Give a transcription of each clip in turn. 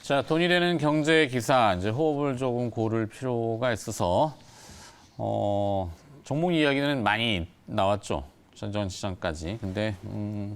자, 돈이 되는 경제 기사 이제 호흡을 조금 고를 필요가 있어서 종목 이야기는 많이 나왔죠. 전전 시장까지. 근데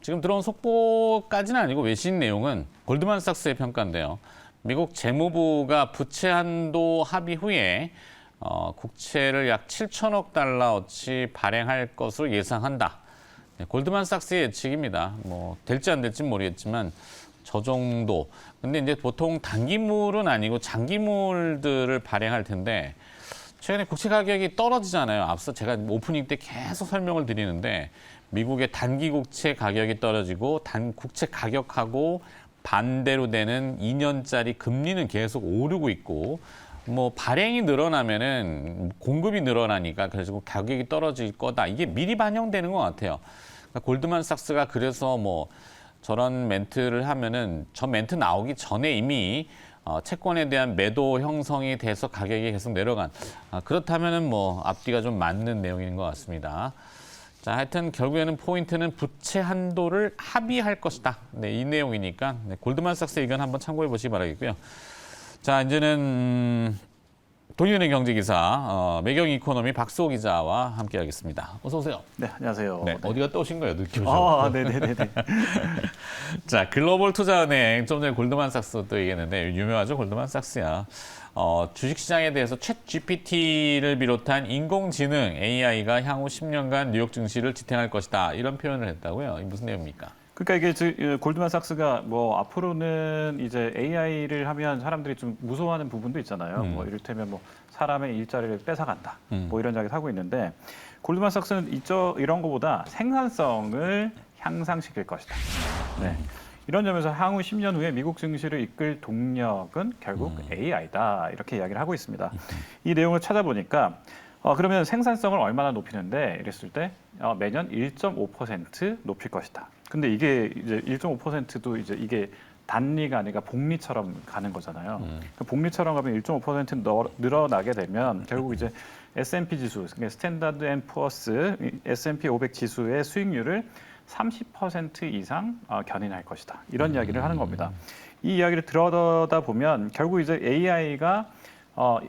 지금 들어온 속보까지는 아니고 외신 내용은 골드만삭스의 평가인데요. 미국 재무부가 부채 한도 합의 후에 국채를 약 7천억 달러어치 발행할 것으로 예상한다. 네, 골드만삭스의 예측입니다. 뭐 될지 안 될지는 모르겠지만 저 정도. 근데 이제 보통 단기물은 아니고 장기물들을 발행할 텐데 최근에 국채 가격이 떨어지잖아요. 앞서 제가 오프닝 때 계속 설명을 드리는데 미국의 단기 국채 가격이 떨어지고 국채 가격하고 반대로 되는 2년짜리 금리는 계속 오르고 있고 뭐 발행이 늘어나면은 공급이 늘어나니까 그래서 가격이 떨어질 거다. 이게 미리 반영되는 것 같아요. 그러니까 골드만삭스가 그래서 뭐 저런 멘트를 하면은 저 멘트 나오기 전에 이미 채권에 대한 매도 형성이 돼서 가격이 계속 내려간 그렇다면은 뭐 앞뒤가 좀 맞는 내용인 것 같습니다. 자, 하여튼 결국에는 포인트는 부채 한도를 합의할 것이다. 네, 이 내용이니까 골드만삭스 의견 한번 참고해 보시기 바라겠고요. 자, 이제는 돈이 되는 경제 기사 매경 이코노미 박수호 기자와 함께하겠습니다. 어서 오세요. 네, 안녕하세요. 네, 어디 갔다 오신 거예요? 늦게 오셔서. 네네네. 자, 글로벌 투자은행 좀 전에 골드만삭스도 얘기했는데 유명하죠, 골드만삭스야. 주식시장에 대해서 챗 GPT를 비롯한 인공지능 AI가 향후 10년간 뉴욕 증시를 지탱할 것이다. 이런 표현을 했다고요. 이게 무슨 내용입니까? 그러니까 이게 골드만삭스가 뭐 앞으로는 이제 AI를 하면 사람들이 좀 무서워하는 부분도 있잖아요. 뭐 이를테면 뭐 사람의 일자리를 뺏어간다. 뭐 이런 이야기를 하고 있는데 골드만삭스는 이런 거보다 생산성을 향상시킬 것이다. 네. 이런 점에서 향후 10년 후에 미국 증시를 이끌 동력은 결국 AI다. 이렇게 이야기를 하고 있습니다. 이 내용을 찾아보니까 그러면 생산성을 얼마나 높이는데 이랬을 때 매년 1.5% 높일 것이다. 근데 이게 이제 1.5%도 이제 이게 단리가 아니라 복리처럼 가는 거잖아요. 그 복리처럼 가면 1.5% 늘어나게 되면 결국 이제 S&P 지수, 그러니까 스탠다드 앤 푸어스 S&P 500 지수의 수익률을 30% 이상 견인할 것이다. 이런 이야기를 하는 겁니다. 이 이야기를 들어다 보면 결국 이제 AI가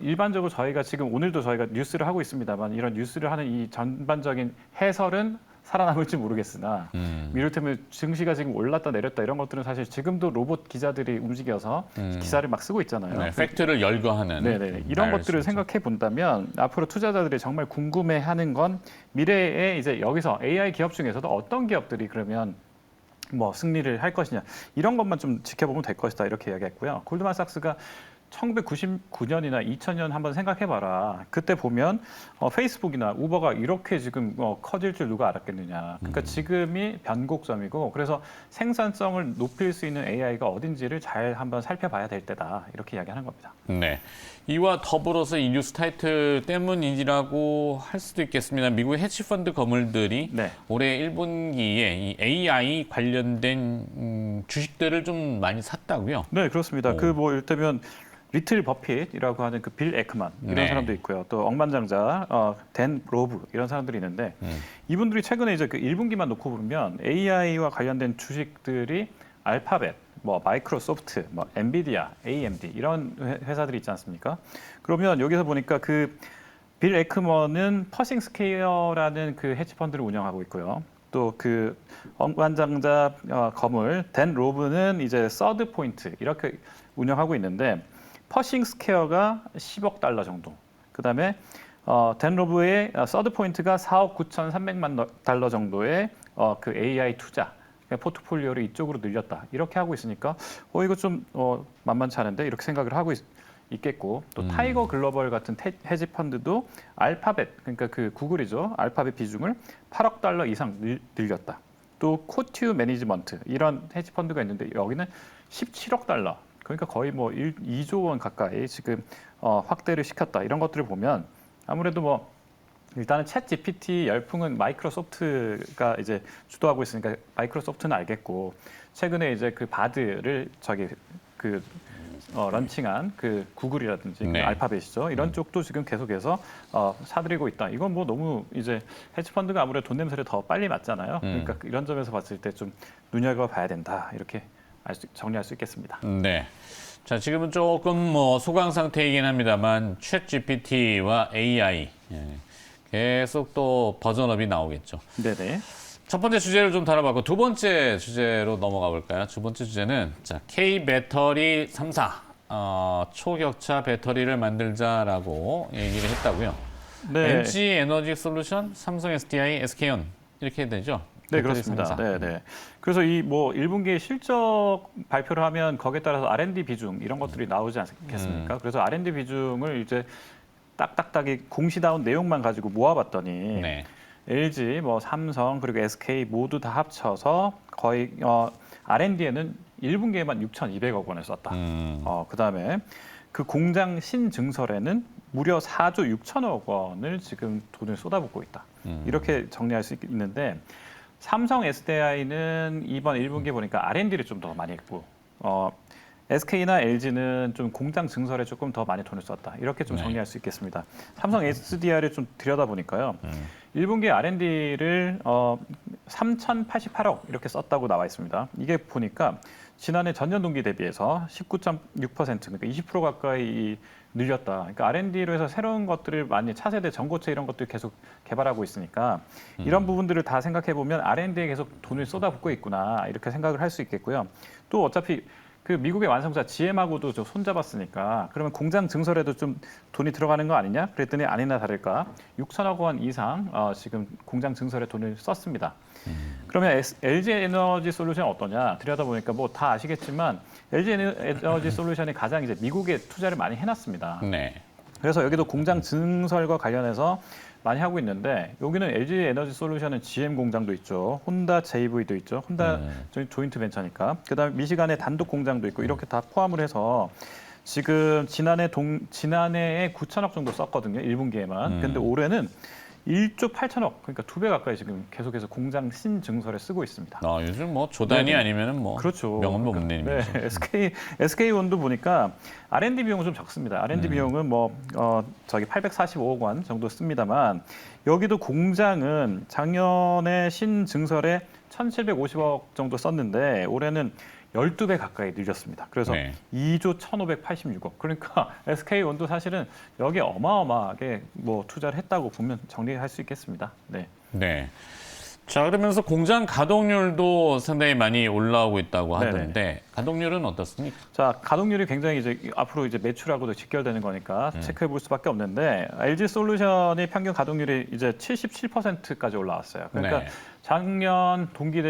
일반적으로 저희가 지금 오늘도 저희가 뉴스를 하고 있습니다만 이런 뉴스를 하는 이 전반적인 해설은 살아남을지 모르겠으나 이를테면 증시가 지금 올랐다 내렸다 이런 것들은 사실 지금도 로봇 기자들이 움직여서 기사를 막 쓰고 있잖아요. 네, 팩트를 열거하는. 네네. 이런 것들을 생각해 본다면 앞으로 투자자들이 정말 궁금해하는 건 미래에 이제 여기서 AI 기업 중에서도 어떤 기업들이 그러면 뭐 승리를 할 것이냐 이런 것만 좀 지켜보면 될 것이다 이렇게 이야기했고요. 골드만삭스가 1999년이나 2000년 한번 생각해봐라. 그때 보면 페이스북이나 우버가 이렇게 지금 커질 줄 누가 알았겠느냐. 그러니까 지금이 변곡점이고 그래서 생산성을 높일 수 있는 AI가 어딘지를 잘 한번 살펴봐야 될 때다. 이렇게 이야기하는 겁니다. 네. 이와 더불어서 이 뉴스 타이틀 때문이라고 할 수도 있겠습니다. 미국의 헤지펀드 거물들이 올해 1분기에 이 AI 관련된 주식들을 좀 많이 샀다고요? 네, 그렇습니다. 그 뭐 이를테면 리틀 버핏이라고 하는 그 빌 에크만 이런 사람도 있고요. 또 억만장자 댄 로브 이런 사람들이 있는데 이분들이 최근에 이제 그 1분기만 놓고 보면 AI와 관련된 주식들이 알파벳, 뭐 마이크로소프트, 뭐 엔비디아, AMD 이런 회사들이 있지 않습니까? 그러면 여기서 보니까 그 빌 에크먼은 퍼싱 스퀘어라는 그 헤지펀드를 운영하고 있고요. 또 그 억만장자 거물 댄 로브는 이제 서드 포인트 이렇게 운영하고 있는데 퍼싱 스퀘어가 10억 달러 정도. 그다음에 댄 로브의 서드 포인트가 4억 9,300만 달러 정도의 그 AI 투자 포트폴리오를 이쪽으로 늘렸다. 이렇게 하고 있으니까 이거 좀 만만치 않은데 이렇게 생각을 하고 있겠고 또 타이거 글로벌 같은 헤지 펀드도 알파벳 그러니까 그 구글이죠. 알파벳 비중을 8억 달러 이상 늘렸다. 또 코튜 매니지먼트 이런 헤지 펀드가 있는데 여기는 17억 달러. 그러니까 거의 뭐 2조 원 가까이 지금 확대를 시켰다. 이런 것들을 보면 아무래도 뭐 일단은 챗 GPT 열풍은 마이크로소프트가 이제 주도하고 있으니까 마이크로소프트는 알겠고 최근에 이제 그 바드를 런칭한 그 구글이라든지 그 알파벳이죠. 이런 쪽도 지금 계속해서 사들이고 있다. 이건 뭐 너무 이제 헤지펀드가 아무래도 돈 냄새를 더 빨리 맡잖아요. 그러니까 이런 점에서 봤을 때 좀 눈여겨봐야 된다. 이렇게 정리할 수 있겠습니다. 네. 자, 지금은 조금 뭐 소강 상태이긴 합니다만 챗 GPT와 AI 계속 또 버전업이 나오겠죠. 네네. 첫 번째 주제를 좀 다뤄봤고 두 번째 주제로 넘어가 볼까요? 두 번째 주제는 자, K 배터리 3사 초격차 배터리를 만들자라고 얘기를 했다고요. 네. LG 에너지 솔루션, 삼성 SDI, SK온 이렇게 되죠. 네, 배터리 그렇습니다. 3사. 네, 네. 그래서 이 뭐 1분기 실적 발표를 하면 거기에 따라서 R&D 비중 이런 것들이 나오지 않겠습니까? 그래서 R&D 비중을 이제 딱딱딱이 공시다운 내용만 가지고 모아봤더니 네. LG, 뭐 삼성 그리고 SK 모두 다 합쳐서 거의 R&D에는 1분기에만 6,200억 원을 썼다. 그다음에 그 공장 신증설에는 무려 4조 6천억 원을 지금 돈을 쏟아붓고 있다. 이렇게 정리할 수 있는데 삼성 SDI는 이번 1분기 보니까 R&D를 좀 더 많이 했고 SK나 LG는 좀 공장 증설에 조금 더 많이 돈을 썼다. 이렇게 좀 네. 정리할 수 있겠습니다. 삼성 SDI를 좀 들여다보니까요. 1분기 R&D를 3,088억 이렇게 썼다고 나와 있습니다. 이게 보니까 지난해 전년 동기 대비해서 19.6% 그러니까 20% 가까이 늘렸다. 그러니까 R&D로 해서 새로운 것들을 많이 차세대 전고체 이런 것들 계속 개발하고 있으니까 이런 부분들을 다 생각해 보면 R&D에 계속 돈을 쏟아붓고 있구나 이렇게 생각을 할 수 있겠고요. 또 어차피 그 미국의 완성차 GM하고도 좀 손잡았으니까 그러면 공장 증설에도 좀 돈이 들어가는 거 아니냐? 그랬더니 아니나 다를까 6천억 원 이상 지금 공장 증설에 돈을 썼습니다. 그러면 LG 에너지 솔루션 어떠냐? 들여다보니까 뭐 다 아시겠지만 LG 에너지 솔루션이 가장 이제 미국에 투자를 많이 해놨습니다. 네. 그래서 여기도 공장 증설과 관련해서 많이 하고 있는데 여기는 LG 에너지 솔루션은 GM 공장도 있죠. 혼다 JV도 있죠. 혼다 조인트 벤처니까. 그다음에 미시간에 단독 공장도 있고 이렇게 다 포함을 해서 지금 지난해에 9천억 정도 썼거든요. 1분기에만. 근데 올해는 1조 8천억, 그러니까 2배 가까이 지금 계속해서 공장 신증설에 쓰고 있습니다. 요즘 뭐 조단위 네네. 아니면은 뭐 그렇죠. 명언도 못 내는 네, SK온도 보니까 R&D 비용은 좀 적습니다. R&D 비용은 뭐 845억 원 정도 씁니다만 여기도 공장은 작년에 신증설에 1,750억 정도 썼는데 올해는 12배 가까이 늘렸습니다. 그래서 네. 2조 1,586억. 그러니까 SK온도 사실은 여기에 어마어마하게 뭐 투자를 했다고 보면 정리할 수 있겠습니다. 네. 네. 자, 그러면서 공장 가동률도 상당히 많이 올라오고 있다고 하던데 가동률은 어떻습니까? 자, 가동률이 굉장히 이제 앞으로 이제 매출하고도 직결되는 거니까 체크해 볼 수밖에 없는데 LG 솔루션의 평균 가동률이 이제 77%까지 올라왔어요. 그러니까 네. 작년 동기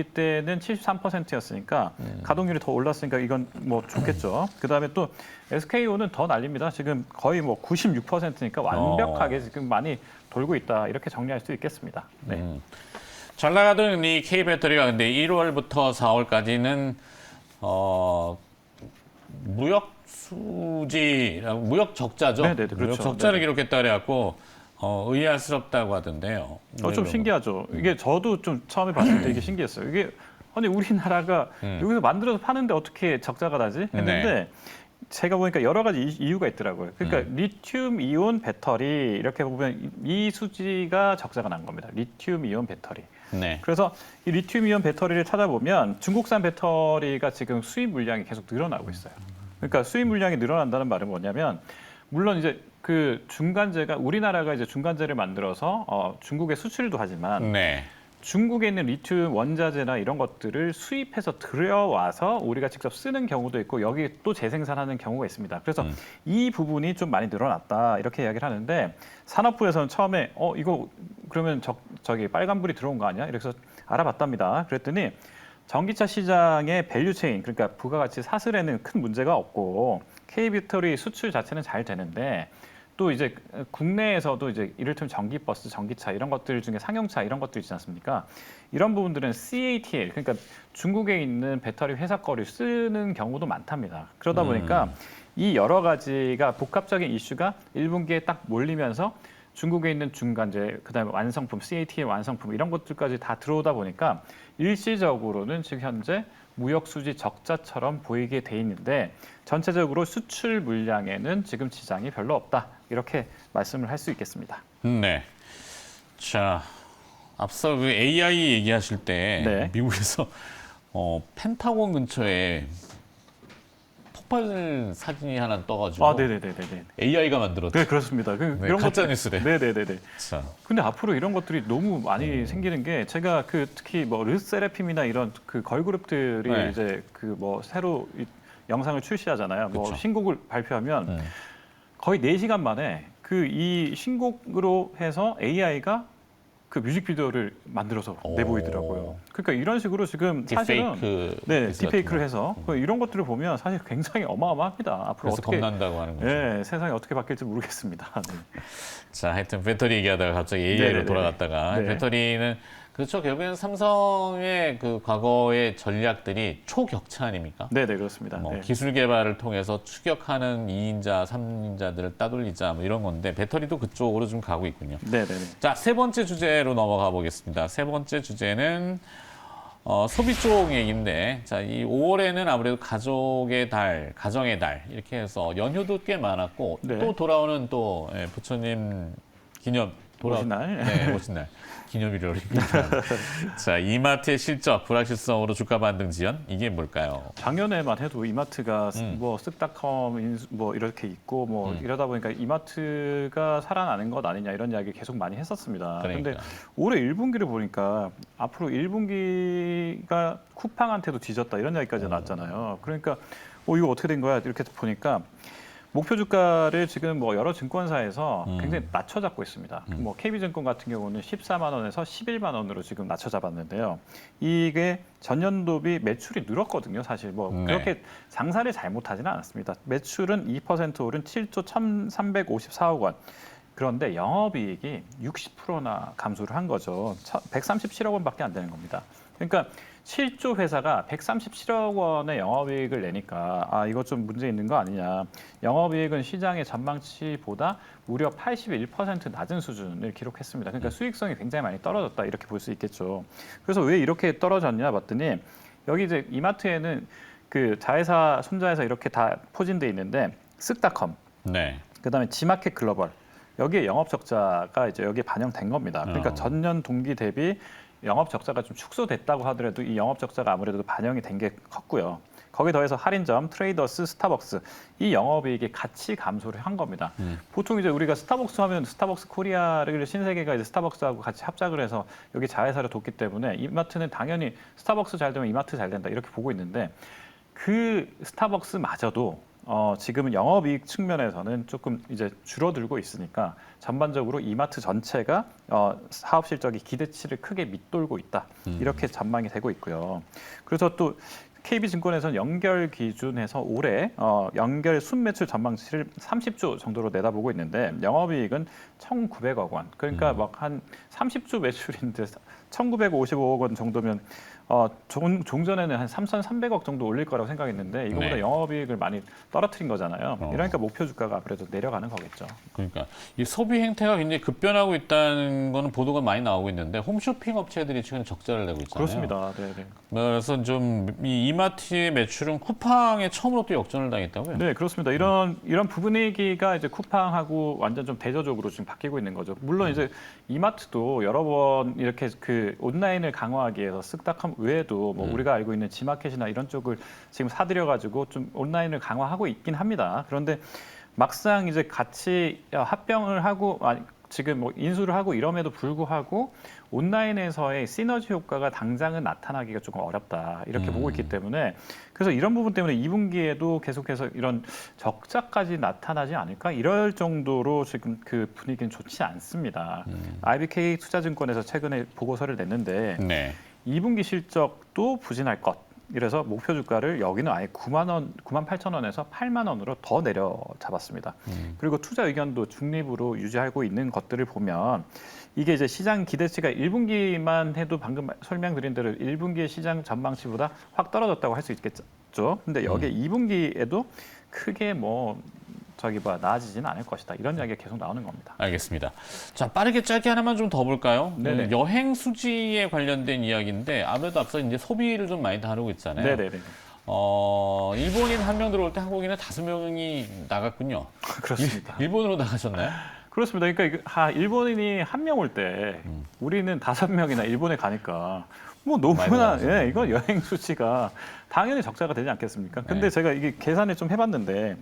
때는 73%였으니까 가동률이 더 올랐으니까 이건 뭐 좋겠죠. 그다음에 또 SK온은 더 난립니다. 지금 거의 뭐 96%니까 완벽하게 지금 많이 돌고 있다. 이렇게 정리할 수 있겠습니다. 네. 잘 나가던 이 K 배터리가 근데 1월부터 4월까지는 무역 수지라고 무역 적자죠. 네네, 그렇죠. 무역 적자를 네네. 기록했다 그래갖고 의아스럽다고 하던데요. 좀 신기하죠. 이게 저도 좀 처음에 봤을 때 이게 신기했어요. 이게 아니 우리나라가 여기서 만들어서 파는데 어떻게 적자가 나지? 했는데 제가 보니까 여러 가지 이유가 있더라고요. 그러니까 리튬 이온 배터리 이렇게 보면 이 수지가 적자가 난 겁니다. 리튬 이온 배터리. 네. 그래서 이 리튬 이온 배터리를 찾아보면 중국산 배터리가 지금 수입 물량이 계속 늘어나고 있어요. 그러니까 수입 물량이 늘어난다는 말은 뭐냐면 물론 이제 그 중간재가 우리나라가 이제 중간재를 만들어서 중국에 수출도 하지만 네. 중국에 있는 리튬 원자재나 이런 것들을 수입해서 들여와서 우리가 직접 쓰는 경우도 있고 여기 또 재생산하는 경우가 있습니다. 그래서 이 부분이 좀 많이 늘어났다 이렇게 이야기를 하는데 산업부에서는 처음에 이거 그러면 저기 빨간불이 들어온 거 아니야? 이래서 알아봤답니다. 그랬더니 전기차 시장의 밸류체인 그러니까 부가가치 사슬에는 큰 문제가 없고 K배터리 수출 자체는 잘 되는데 또 이제 국내에서도 이제 이를테면 전기버스, 전기차 이런 것들 중에 상용차 이런 것들 있지 않습니까? 이런 부분들은 CATL 그러니까 중국에 있는 배터리 회사 거를 쓰는 경우도 많답니다. 그러다 보니까 이 여러 가지가 복합적인 이슈가 1분기에 딱 몰리면서 중국에 있는 중간재, 그다음에 완성품, CATL 완성품 이런 것들까지 다 들어오다 보니까 일시적으로는 지금 현재 무역 수지 적자처럼 보이게 돼 있는데 전체적으로 수출 물량에는 지금 지장이 별로 없다. 이렇게 말씀을 할 수 있겠습니다. 네. 자, 앞서 그 AI 얘기하실 때 네. 미국에서 펜타곤 근처에 폭발 사진이 하나 떠가지고 아, 네네네네. AI가 만들었다. 네, 그렇습니다. 이런 가짜 뉴스래. 네네네네. 자, 근데 앞으로 이런 것들이 너무 많이 생기는 게 제가 특히 뭐 르세라핌이나 이런 그 걸그룹들이 네. 이제 그 뭐 새로 영상을 출시하잖아요. 뭐 그쵸. 신곡을 발표하면 거의 4시간 만에 그 이 신곡으로 해서 AI가 그 뮤직비디오를 만들어서 오. 내보이더라고요. 그러니까 이런 식으로 지금 사실은 딥페이크 네, 뉴스 딥페이크를 같은 해서 이런 것들을 보면 사실 굉장히 어마어마합니다. 앞으로 그래서 어떻게 겁난다고 하는 거죠. 네, 세상이 어떻게 바뀔지 모르겠습니다. 네. 자, 하여튼 배터리 얘기하다가 갑자기 AI로 네네네네. 돌아갔다가 네. 배터리는 그렇죠. 결국에는 삼성의 그 과거의 전략들이 초격차 아닙니까? 네, 네, 그렇습니다. 뭐 네. 기술 개발을 통해서 추격하는 2인자, 3인자들을 따돌리자 뭐 이런 건데 배터리도 그쪽으로 좀 가고 있군요. 네, 네, 네. 자, 세 번째 주제로 넘어가 보겠습니다. 세 번째 주제는 소비 쪽 얘기인데, 자, 이 5월에는 아무래도 가족의 달, 가정의 달 이렇게 해서 연휴도 꽤 많았고 네. 또 돌아오는 또 부처님 기념 오신 날. 네, 오신 날. 기념일이니까. 자, 이마트의 실적, 불확실성으로 주가 반등 지연 이게 뭘까요? 작년에만 해도 이마트가 뭐 쓱닷컴 뭐 이렇게 있고 뭐 이러다 보니까 이마트가 살아나는 것 아니냐 이런 이야기 계속 많이 했었습니다. 그러니까. 근데 올해 1분기를 보니까 앞으로 1분기가 쿠팡한테도 뒤졌다 이런 이야기까지 나왔잖아요. 그러니까 이거 어떻게 된 거야? 이렇게 보니까 목표 주가를 지금 뭐 여러 증권사에서 굉장히 낮춰 잡고 있습니다. 뭐 KB증권 같은 경우는 14만 원에서 11만 원으로 지금 낮춰 잡았는데요. 이게 전년도비 매출이 늘었거든요. 사실 뭐 네. 그렇게 장사를 잘못하지는 않았습니다. 매출은 2% 오른 7조 1,354억 원. 그런데 영업이익이 60%나 감소를 한 거죠. 137억 원밖에 안 되는 겁니다. 그러니까 7조 회사가 137억 원의 영업이익을 내니까 이거 좀 문제 있는 거 아니냐. 영업이익은 시장의 전망치보다 무려 81% 낮은 수준을 기록했습니다. 그러니까 수익성이 굉장히 많이 떨어졌다 이렇게 볼 수 있겠죠. 그래서 왜 이렇게 떨어졌냐 봤더니 여기 이제 이마트에는 그 자회사, 손자회사 이렇게 다 포진돼 있는데 쓱닷컴, 네. 그다음에 지마켓 글로벌 여기에 영업 적자가 이제 여기에 반영된 겁니다. 그러니까 전년 동기 대비 영업 적자가 좀 축소됐다고 하더라도 이 영업 적자가 아무래도 반영이 된 게 컸고요. 거기에 더해서 할인점, 트레이더스, 스타벅스 이 영업이익이 같이 감소를 한 겁니다. 보통 이제 우리가 스타벅스 하면 스타벅스 코리아를 신세계가 이제 스타벅스하고 같이 합작을 해서 여기 자회사를 뒀기 때문에 이마트는 당연히 스타벅스 잘 되면 이마트 잘 된다 이렇게 보고 있는데 그 스타벅스마저도 지금은 영업이익 측면에서는 조금 이제 줄어들고 있으니까 전반적으로 이마트 전체가 사업 실적이 기대치를 크게 밑돌고 있다 이렇게 전망이 되고 있고요. 그래서 또 KB증권에서는 연결 기준에서 올해 연결 순매출 전망치를 30조 정도로 내다보고 있는데 영업이익은 1,900억 원. 그러니까 막 한 30조 매출인데 1,955억 원 정도면 종전에는 한 3,300억 정도 올릴 거라고 생각했는데 이거보다 네. 영업이익을 많이 떨어뜨린 거잖아요. 이러니까 목표 주가가 아무래도 내려가는 거겠죠. 그러니까 이 소비 행태가 굉장히 급변하고 있다는 거는 보도가 많이 나오고 있는데 홈쇼핑 업체들이 최근에 적자를 내고 있잖아요. 그렇습니다. 네. 그래서 좀 이 이마트의 매출은 쿠팡에 처음으로 또 역전을 당했다고요? 네, 그렇습니다. 이런 분위기가 이제 쿠팡하고 완전 좀 대조적으로 지금 바뀌고 있는 거죠. 물론 이제 이마트도 여러 번 이렇게 그 온라인을 강화하기 위해서 쓱닷컴 외에도 뭐 우리가 알고 있는 지마켓이나 이런 쪽을 지금 사들여가지고 좀 온라인을 강화하고 있긴 합니다. 그런데 막상 이제 같이 합병을 하고 지금 뭐 인수를 하고 이럼에도 불구하고 온라인에서의 시너지 효과가 당장은 나타나기가 조금 어렵다 이렇게 보고 있기 때문에 그래서 이런 부분 때문에 2분기에도 계속해서 이런 적자까지 나타나지 않을까 이럴 정도로 지금 그 분위기는 좋지 않습니다. IBK 투자증권에서 최근에 보고서를 냈는데 네. 2분기 실적도 부진할 것. 이래서 목표 주가를 여기는 아예 9만 원, 9만 8천 원에서 8만 원으로 더 내려 잡았습니다. 그리고 투자 의견도 중립으로 유지하고 있는 것들을 보면 이게 이제 시장 기대치가 1분기만 해도 방금 설명드린 대로 1분기의 시장 전망치보다 확 떨어졌다고 할 수 있겠죠. 근데 여기에 2분기에도 크게 나아지지는 않을 것이다. 이런 이야기가 계속 나오는 겁니다. 알겠습니다. 자, 빠르게 짧게 하나만 좀 더 볼까요? 네네. 여행 수지에 관련된 이야기인데 아무래도 앞서 이제 소비를 좀 많이 다루고 있잖아요. 네네네. 일본인 한 명 들어올 때 한국인은 5명이 나갔군요. 그렇습니다. 일본으로 나가셨나요? 그렇습니다. 그러니까 일본인이 한 명 올 때 우리는 5명이나 일본에 가니까 뭐 많이 너무나 들어가죠. 이건 여행 수지가 당연히 적자가 되지 않겠습니까? 근데 네. 제가 이게 계산을 좀 해봤는데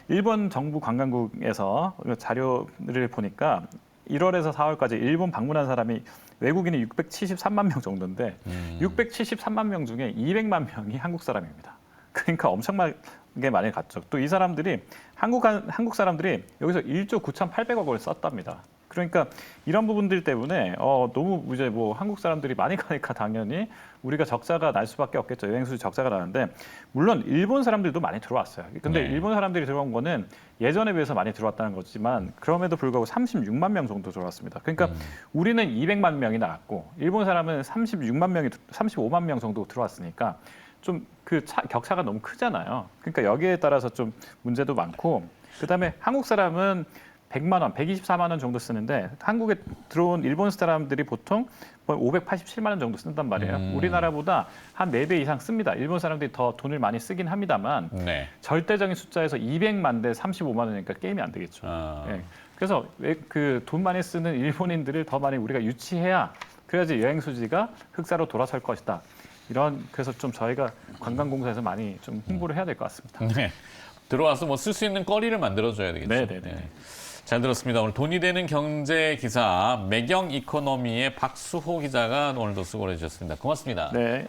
일본 정부 관광국에서 자료를 보니까 1월에서 4월까지 일본 방문한 사람이 외국인이 673만 명 정도인데 673만 명 중에 200만 명이 한국 사람입니다. 그러니까 엄청나게 많이 갔죠. 또 이 사람들이 한국 사람들이 여기서 1조 9,800억 원을 썼답니다. 그러니까 이런 부분들 때문에 너무 이제 뭐 한국 사람들이 많이 가니까 당연히 우리가 적자가 날 수밖에 없겠죠. 여행 수지 적자가 나는데 물론 일본 사람들도 많이 들어왔어요. 근데 네. 일본 사람들이 들어온 거는 예전에 비해서 많이 들어왔다는 거지만 그럼에도 불구하고 36만 명 정도 들어왔습니다. 그러니까 우리는 200만 명이 나왔고 일본 사람은 35만 명 정도 들어왔으니까 좀 그 격차가 너무 크잖아요. 그러니까 여기에 따라서 좀 문제도 많고 그다음에 한국 사람은 100만 원, 124만 원 정도 쓰는데 한국에 들어온 일본 사람들이 보통 587만 원 정도 쓴단 말이에요. 우리나라보다 한 4배 이상 씁니다. 일본 사람들이 더 돈을 많이 쓰긴 합니다만 네. 절대적인 숫자에서 200만 대 35만 원이니까 게임이 안 되겠죠. 예. 그래서 그 돈 많이 쓰는 일본인들을 더 많이 우리가 유치해야 그래야지 여행 수지가 흑사로 돌아설 것이다. 그래서 좀 저희가 관광공사에서 많이 좀 홍보를 해야 될 것 같습니다. 네. 들어와서 뭐 쓸 수 있는 거리를 만들어줘야 되겠죠. 네네네. 잘 들었습니다. 오늘 돈이 되는 경제 기사 매경 이코노미의 박수호 기자가 오늘도 수고를 해주셨습니다. 고맙습니다. 네.